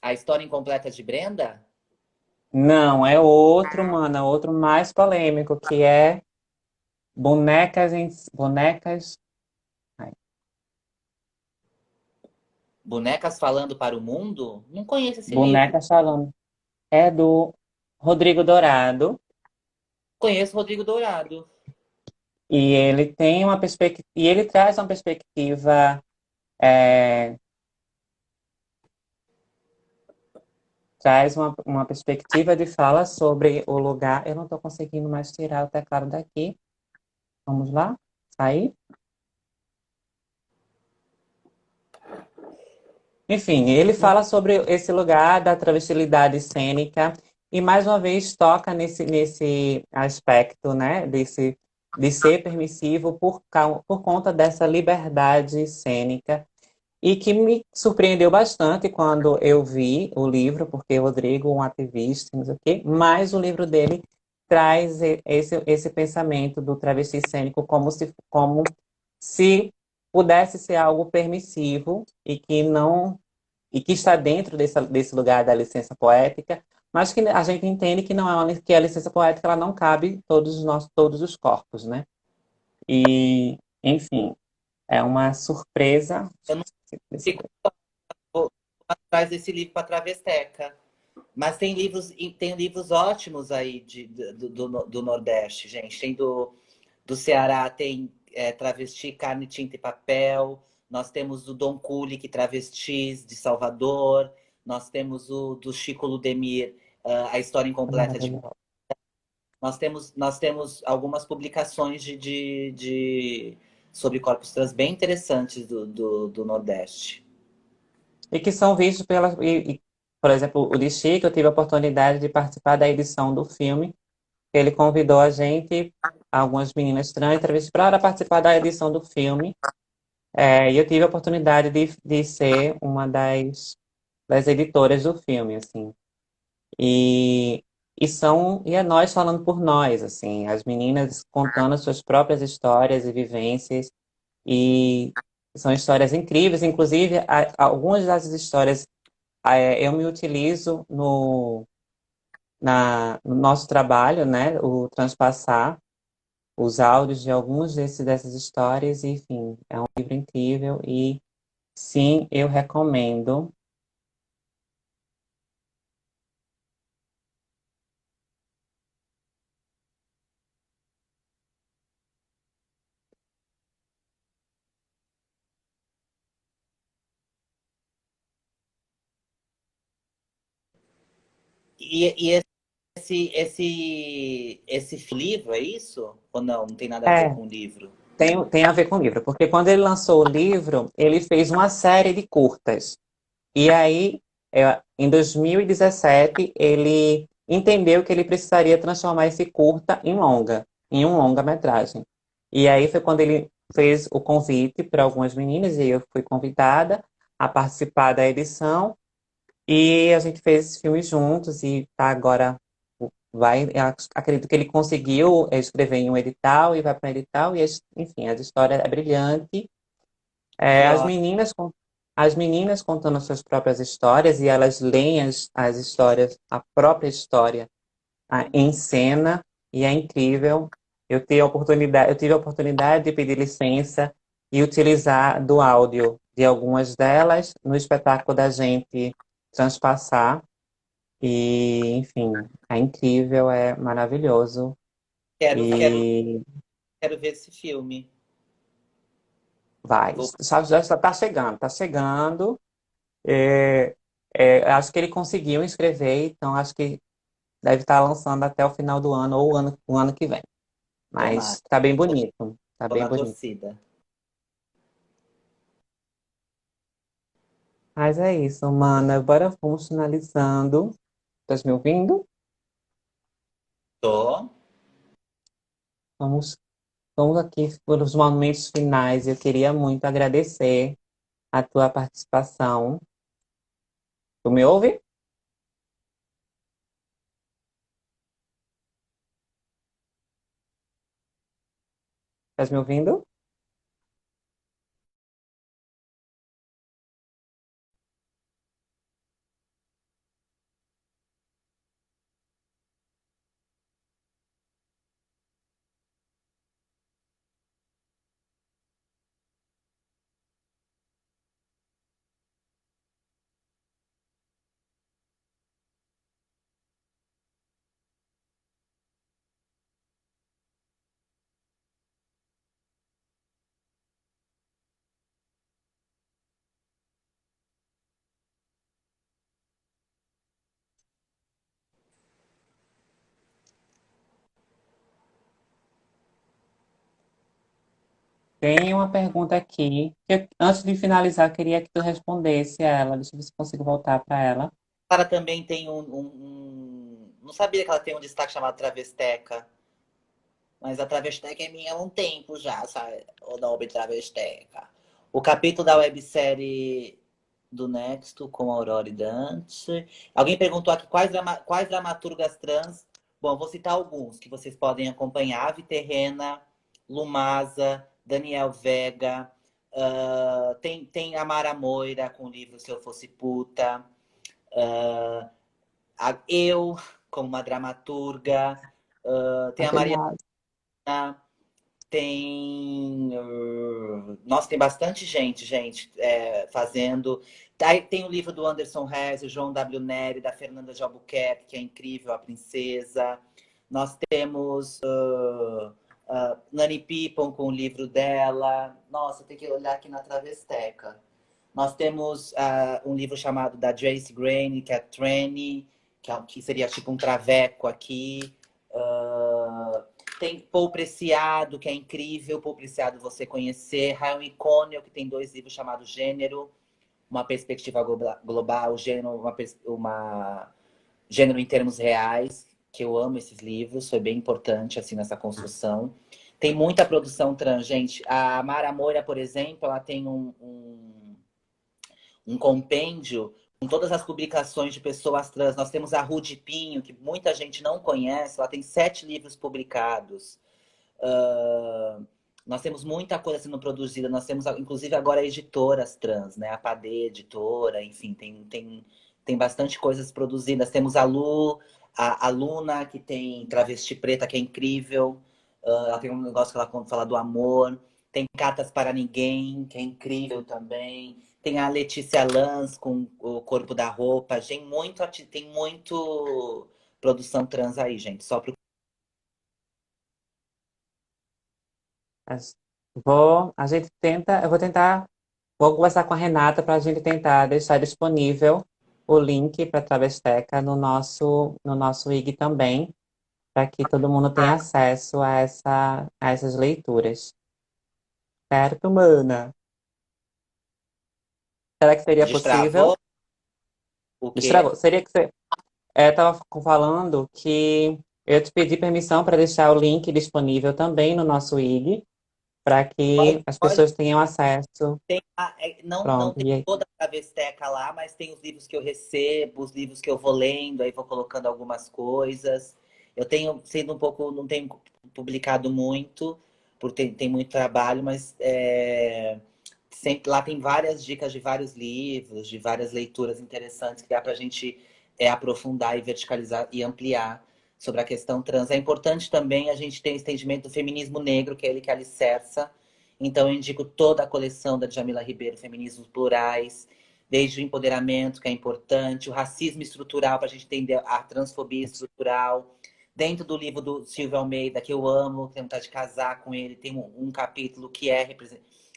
a história incompleta de Brenda? Não, é outro, mano, é outro mais polêmico, que é bonecas, ai, Bonecas falando para o mundo? Não conheço esse livro. bonecas falando. É do Rodrigo Dourado, Conheço Rodrigo Dourado. e ele tem uma perspectiva, e ele traz uma perspectiva, é, traz uma perspectiva de fala sobre o lugar. Eu não estou conseguindo mais tirar o teclado daqui. Vamos lá? Aí. Enfim, ele fala sobre esse lugar da travestilidade cênica e mais uma vez toca nesse aspecto, né, de ser permissivo por conta dessa liberdade cênica e que me surpreendeu bastante quando eu vi o livro, porque o Rodrigo, um ativista, não sei o quê, mas o livro dele traz esse pensamento do travesti cênico como se pudesse ser algo permissivo e que está dentro desse lugar da licença poética, mas que a gente entende que não é que a licença poética ela não cabe em todos os corpos, né? E, enfim, é uma surpresa. Eu não fico atrás desse livro para Travesteca. Mas tem livros ótimos aí do Nordeste, gente. Tem do Ceará, tem Travesti, Carne, Tinta e Papel. Nós temos o Dom Kulik, Travestis, de Salvador. Nós temos o do Chico Ludemir, A História Incompleta de... Nós temos algumas publicações sobre corpos trans bem interessantes do Nordeste. E que são vistos por exemplo, o de Chico, eu tive a oportunidade de participar da edição do filme. Ele convidou a gente, algumas meninas trans, travestis, para participar da edição do filme. E eu tive a oportunidade de ser uma das editoras do filme, assim. E, e é nós falando por nós, assim, as meninas contando as suas próprias histórias e vivências, e são histórias incríveis, inclusive algumas dessas histórias eu me utilizo no nosso trabalho, né, o transpassar os áudios de alguns dessas histórias, e, enfim, é um livro incrível e sim, eu recomendo. E esse livro, é isso? Ou não? Não tem nada a ver É, com o livro? tem a ver com o livro, porque quando ele lançou o livro, ele fez uma série de curtas. E aí, em 2017, ele entendeu que ele precisaria transformar esse curta em um longa-metragem. E aí foi quando ele fez o convite para algumas meninas, e eu fui convidada a participar da edição, e a gente fez esse filme juntos, e tá agora, acredito que ele conseguiu escrever em um edital, e vai para um edital, e enfim, a história é brilhante. Que É, ótimo. as meninas contando as suas próprias histórias, e elas leem as histórias, a própria história em cena, e é incrível. Eu tive a oportunidade de pedir licença e utilizar do áudio de algumas delas no espetáculo da gente transpassar. E, enfim, é incrível, é maravilhoso. Quero, E quero ver esse filme. vai, Vou... já está chegando, está chegando. É, acho que ele conseguiu inscrever, então acho que deve estar lançando até o final do ano ou o ano que vem. Tomara. Mas tá bem bonito. Tá Tô bem na bonito. torcida. Mas é isso, mana. Bora vamos finalizando. Tá me ouvindo? Tô. Vamos, vamos aqui por os momentos finais. Eu queria muito agradecer a tua participação. Tu me ouve? Tá me ouvindo? Tem uma pergunta aqui. Antes de finalizar, eu queria que tu respondesse a ela. Deixa eu ver se eu consigo voltar para ela. Ela também tem Não sabia que ela tem um destaque chamado Travesteca. Mas a Travesteca é minha há um tempo já, sabe? O nome Travesteca. O capítulo da websérie do Nexto com Aurora e Dante. Alguém perguntou aqui quais dramaturgas trans. Bom, vou citar alguns que vocês podem acompanhar. Ave Terrena, Lumasa, Daniel Vega. Tem a Mara Moira com o livro Se Eu Fosse Puta. Eu, como uma dramaturga. Tem a Maria. Obrigada. Nossa, tem bastante gente fazendo. Tem o livro do Anderson Reis, o João W. Nery, da Fernanda de Albuquerque, que é incrível, A Princesa. Nós temos Nani Pippon com o livro dela. Nossa, tem que olhar aqui na Travesteca. Nós temos um livro chamado da Joyce Grane, que é Tranny, que seria tipo um traveco aqui. Tem Paul Preciado, que é incrível. Paul Preciado você conhecer. Rayon Icônio, que tem 2 livros chamados Gênero, uma perspectiva global, Gênero em termos reais, que eu amo esses livros, foi bem importante assim nessa construção. Tem muita produção trans, gente. A Mara Moura, por exemplo, ela tem um compêndio com todas as publicações de pessoas trans. Nós temos a Rude Pinho, que muita gente não conhece, ela tem 7 livros publicados. Nós temos muita coisa sendo produzida, nós temos inclusive agora editoras trans, né? A Padê Editora, enfim, tem bastante coisas produzidas. Temos a Lu, a Luna, que tem Travesti Preta, que é incrível. Ela tem um negócio que ela fala do amor. Tem Cartas para Ninguém, que é incrível também. Tem a Letícia Lans com o Corpo da Roupa. Tem muito produção trans aí, gente. Só pro... Mas a gente tenta, eu vou tentar, vou conversar com a Renata para a gente tentar deixar disponível o link para a Travesteca no nosso IG também, para que todo mundo tenha acesso a essas leituras. Certo, mana? Será que seria possível? Destravou o quê? Destravou. Seria que Estava falando que eu te pedi permissão para deixar o link disponível também no nosso IG, para que as Pode, pessoas tenham acesso. tem, não Pronto. tem toda a travesteca lá, mas tem os livros que eu recebo, os livros que eu vou lendo, aí vou colocando algumas coisas. Eu tenho sido um pouco, não tenho publicado muito, porque tem muito trabalho, mas sempre, lá tem várias dicas de vários livros, de várias leituras interessantes que dá para a gente aprofundar e verticalizar e ampliar sobre a questão trans. É importante também a gente ter o entendimento do feminismo negro, que é ele que alicerça. Então, eu indico toda a coleção da Djamila Ribeiro, Feminismos Plurais, desde o empoderamento, que é importante, o racismo estrutural, para a gente entender a transfobia estrutural. Dentro do livro do Silvio Almeida, que eu amo, tenho vontade de casar com ele, tem um capítulo que é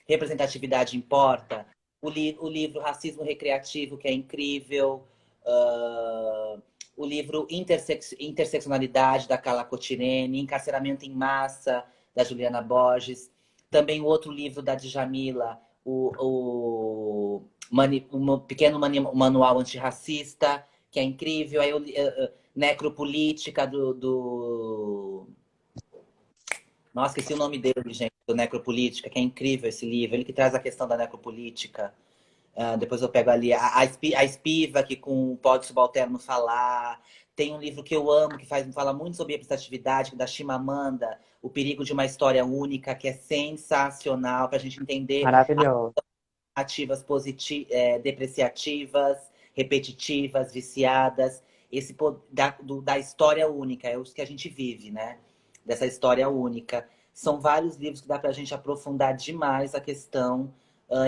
Representatividade Importa. O livro Racismo Recreativo, que é incrível. Uh, o livro Interseccionalidade, da Carla Cotirene. Encarceramento em Massa, da Juliana Borges. Também o outro livro da Djamila, um pequeno manual antirracista, que é incrível. Aí Necropolítica Nossa, esqueci o nome dele, gente, do Necropolítica, que é incrível esse livro. Ele que traz a questão da necropolítica. Depois eu pego ali a Espiva, que com o Pode Subalterno Falar. Tem um livro que eu amo, que fala muito sobre representatividade, da Chimamanda, O Perigo de uma História Única, que é sensacional para a gente entender Maravilhoso. ativas depreciativas, repetitivas, viciadas. Da história única, é o que a gente vive, né? Dessa história única. São vários livros que dá para a gente aprofundar demais a questão.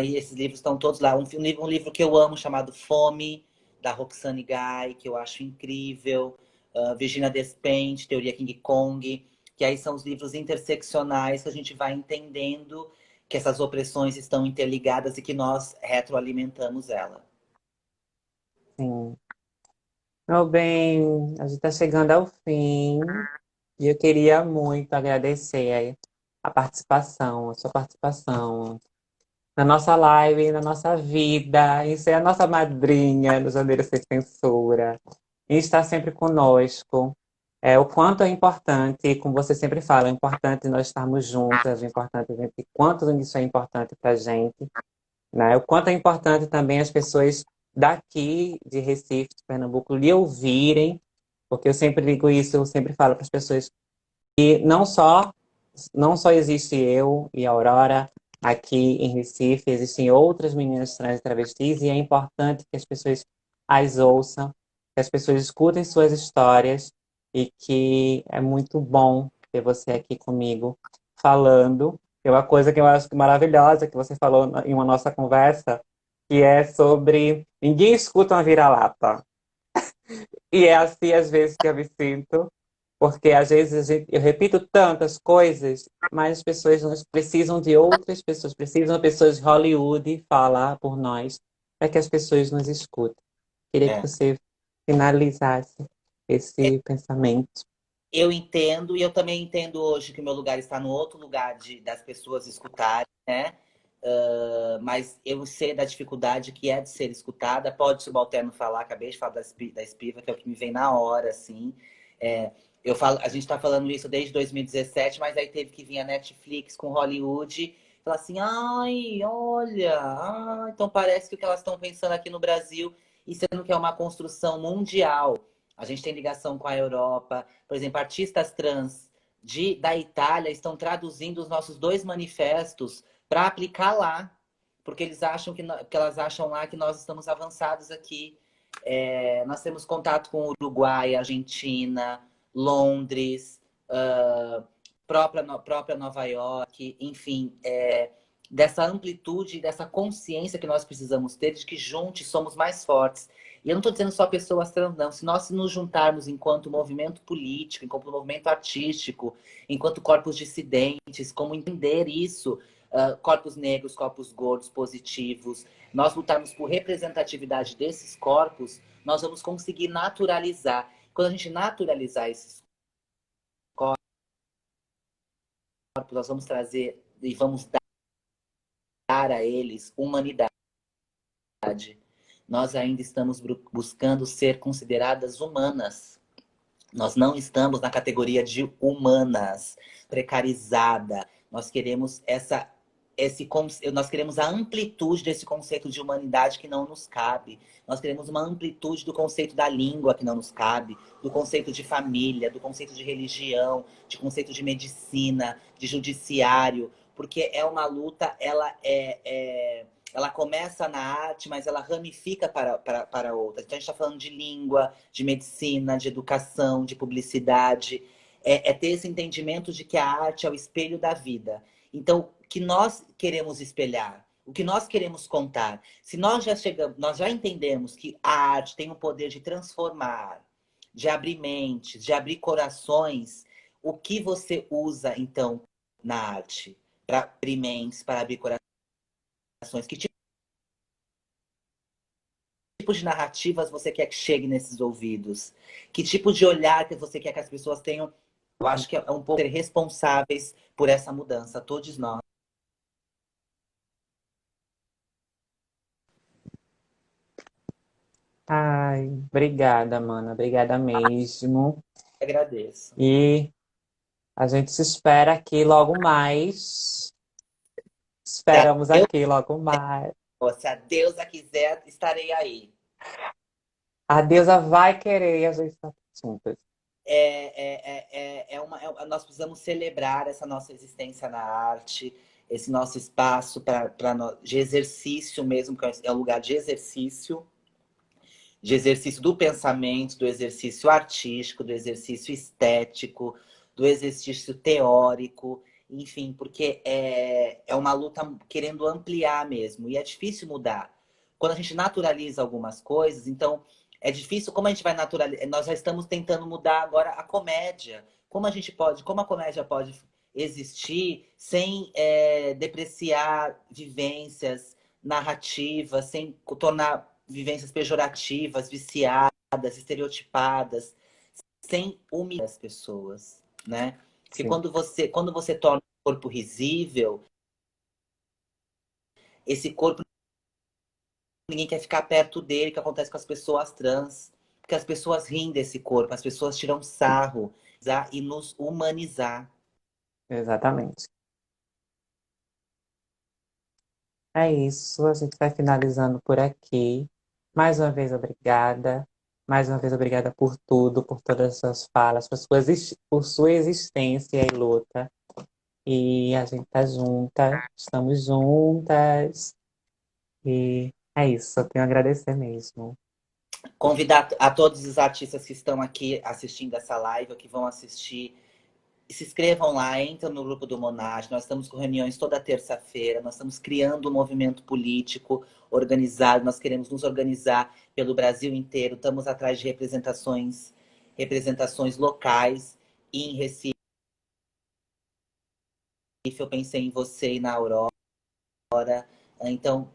E esses livros estão todos lá. Um livro que eu amo, chamado Fome, da Roxane Gay, que eu acho incrível. Virginia Despentes, Teoria King Kong. Que aí são os livros interseccionais que a gente vai entendendo que essas opressões estão interligadas e que nós retroalimentamos ela. Sim. Meu bem, a gente está chegando ao fim e eu queria muito agradecer aí a participação, a sua participação na nossa live, na nossa vida, em ser a nossa madrinha no Janeiro Sem Censura, e estar sempre conosco. O quanto é importante, como você sempre fala, é importante nós estarmos juntas, é importante a gente, quanto isso é importante para a gente, né? O quanto é importante também as pessoas daqui de Recife, de Pernambuco, lhe ouvirem, porque eu sempre digo isso, eu sempre falo para as pessoas que não só existe eu e a Aurora aqui em Recife, existem outras meninas trans e travestis, e é importante que as pessoas as ouçam, que as pessoas escutem suas histórias, e que é muito bom ter você aqui comigo falando. É uma coisa que eu acho maravilhosa que você falou em uma nossa conversa, que é sobre ninguém escuta uma vira-lata. E é assim, às vezes, que eu me sinto, porque às vezes eu repito tantas coisas, mas as pessoas nós precisam de outras pessoas, precisam de pessoas de Hollywood falar por nós, para que as pessoas nos escutem. Queria que É. você finalizasse esse pensamento. Eu entendo, e eu também entendo hoje que o meu lugar está no outro lugar das pessoas escutarem, né? Mas eu sei da dificuldade que é de ser escutada. Pode o subalterno falar, acabei de falar da Espiva, que é o que me vem na hora, assim. É, a gente está falando isso desde 2017, mas aí teve que vir a Netflix com Hollywood e falar assim, ai, olha, então parece que o que elas estão pensando aqui no Brasil, e sendo que é uma construção mundial. A gente tem ligação com a Europa. Por exemplo, artistas trans da Itália estão traduzindo os nossos dois manifestos para aplicar lá, porque eles acham que elas acham lá que nós estamos avançados aqui. Nós temos contato com Uruguai, Argentina, Londres, própria Nova York, enfim, dessa amplitude, dessa consciência que nós precisamos ter de que juntos somos mais fortes. E eu não estou dizendo só pessoas trans, não. Se nós nos juntarmos enquanto movimento político, enquanto movimento artístico, enquanto corpos dissidentes, como entender isso, corpos negros, corpos gordos, positivos, nós lutarmos por representatividade desses corpos, nós vamos conseguir naturalizar. Quando a gente naturalizar esses corpos, nós vamos trazer e vamos dar a eles humanidade. nós ainda estamos buscando ser consideradas humanas. Nós não estamos na categoria de humanas, precarizada. Nós queremos nós queremos a amplitude desse conceito de humanidade que não nos cabe. Nós queremos uma amplitude do conceito da língua que não nos cabe, do conceito de família, do conceito de religião, de conceito de medicina, de judiciário, porque é uma luta, ela começa na arte, mas ela ramifica para outras. Então a gente está falando de língua, de medicina, de educação, de publicidade. É ter esse entendimento de que a arte é o espelho da vida. Então, o que nós queremos espelhar, o que nós queremos contar. Se nós já entendemos que a arte tem o poder de transformar, de abrir mentes, de abrir corações, o que você usa, então, na arte? Para abrir mentes, para abrir corações? Que tipo de narrativas você quer que chegue nesses ouvidos? Que tipo de olhar que você quer que as pessoas tenham? Eu acho que é um pouco ser responsáveis por essa mudança, todos nós. Ai, obrigada, mana. Obrigada mesmo. Agradeço. E a gente se espera aqui logo mais. Se a Esperamos Deus, aqui logo mais. se a deusa quiser, estarei aí. A deusa vai querer e a gente está juntas. Nós precisamos celebrar essa nossa existência na arte, esse nosso espaço de exercício mesmo, que é um lugar de exercício do pensamento, do exercício artístico, do exercício estético, do exercício teórico, enfim, porque é uma luta querendo ampliar mesmo, e é difícil mudar. Quando a gente naturaliza algumas coisas, então é difícil, como a gente vai naturalizar? Nós já estamos tentando mudar agora a comédia. Como a comédia pode existir sem depreciar vivências, narrativas, sem tornar vivências pejorativas, viciadas, estereotipadas, sem humilhar as pessoas, né? Porque Sim, quando você torna o corpo risível, esse corpo ninguém quer ficar perto dele, que acontece com as pessoas trans, porque as pessoas riem desse corpo, as pessoas tiram sarro e nos humanizar. exatamente. É isso, a gente vai finalizando por aqui. Mais uma vez, obrigada. Mais uma vez, obrigada por tudo, por todas as suas falas, por sua existência e luta. E a gente tá junta, estamos juntas. E é isso, eu tenho a agradecer mesmo. Convidar a todos os artistas que estão aqui assistindo essa live, ou que vão assistir, se inscrevam lá, entram no grupo do Monage. Nós estamos com reuniões toda terça-feira. Nós estamos criando um movimento político organizado. Nós queremos nos organizar pelo Brasil inteiro. Estamos atrás de representações locais. E em Recife, eu pensei em você e na Aurora. Então,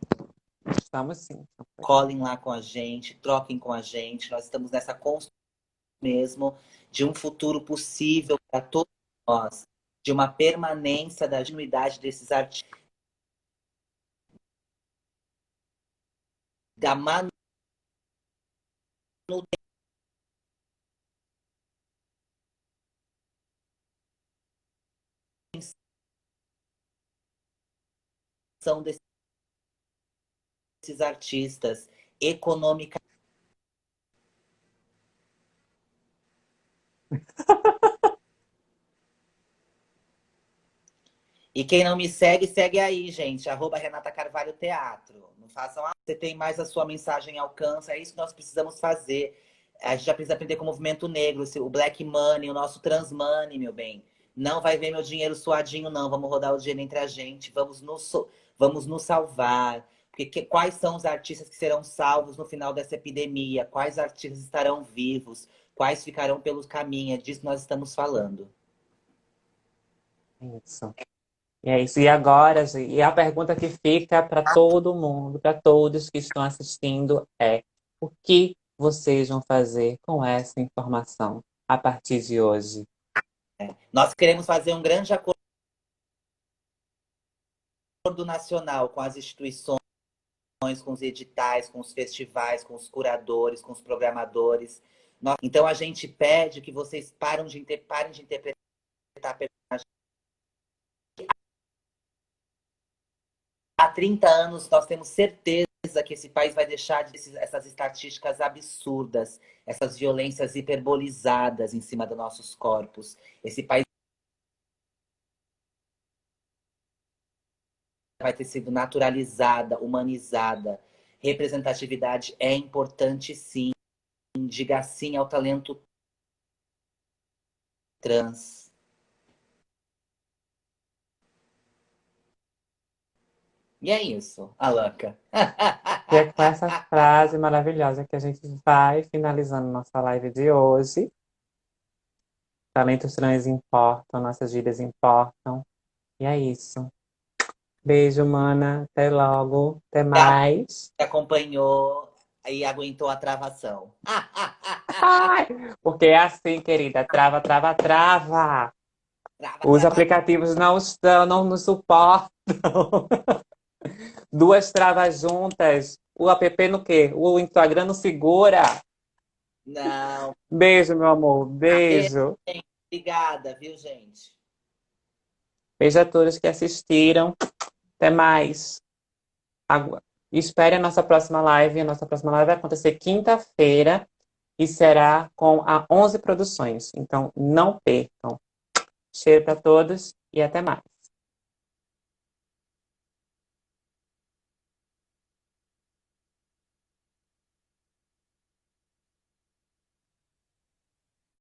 Estamos sim. colhem lá com a gente, troquem com a gente. Nós estamos nessa construção mesmo de um futuro possível para todos nós, de uma permanência da genuidade desses artistas, da manutenção desses artistas econômica. E quem não me segue, segue aí, gente. @Renata Carvalho Teatro. Não façam. Você tem mais a sua mensagem alcança. É isso que nós precisamos fazer. A gente já precisa aprender com o movimento negro, o Black Money, o nosso Trans Money, meu bem. Não vai ver meu dinheiro suadinho, não. Vamos rodar o dinheiro entre a gente. Vamos nos salvar. Porque quais são os artistas que serão salvos no final dessa epidemia? Quais artistas estarão vivos? Quais ficarão pelo caminho? É disso que nós estamos falando. Isso. E é isso. E agora, e a pergunta que fica para todo mundo, para todos que estão assistindo é: o que vocês vão fazer com essa informação a partir de hoje? Nós queremos fazer um grande acordo nacional com as instituições com os editais, com os festivais, com os curadores, com os programadores. Então a gente pede que vocês parem de interpretar personagens. Há 30 anos nós temos certeza que esse país vai deixar essas estatísticas absurdas, essas violências hiperbolizadas em cima dos nossos corpos. Esse país vai ter sido naturalizada, humanizada. Representatividade é importante, sim. Diga sim ao talento trans. E é isso, Alanca. E é com essa frase maravilhosa que a gente vai finalizando nossa live de hoje. Talentos trans importam, nossas vidas importam. E é isso. Beijo, mana. Até logo. Até mais. Que acompanhou e aguentou a travação. Ai, porque é assim, querida. Trava, trava, trava. Trava, Os trava. aplicativos não estão, não nos suportam. Duas travas juntas. O app no quê? O Instagram não segura. Não. Beijo, meu amor. Beijo, Beijo. gente. Obrigada, viu, gente? Beijo a todos que assistiram. Até mais. Espere a nossa próxima live. A nossa próxima live vai acontecer quinta-feira e será com a 11 Produções. Então, não percam. Cheiro para todos e até mais.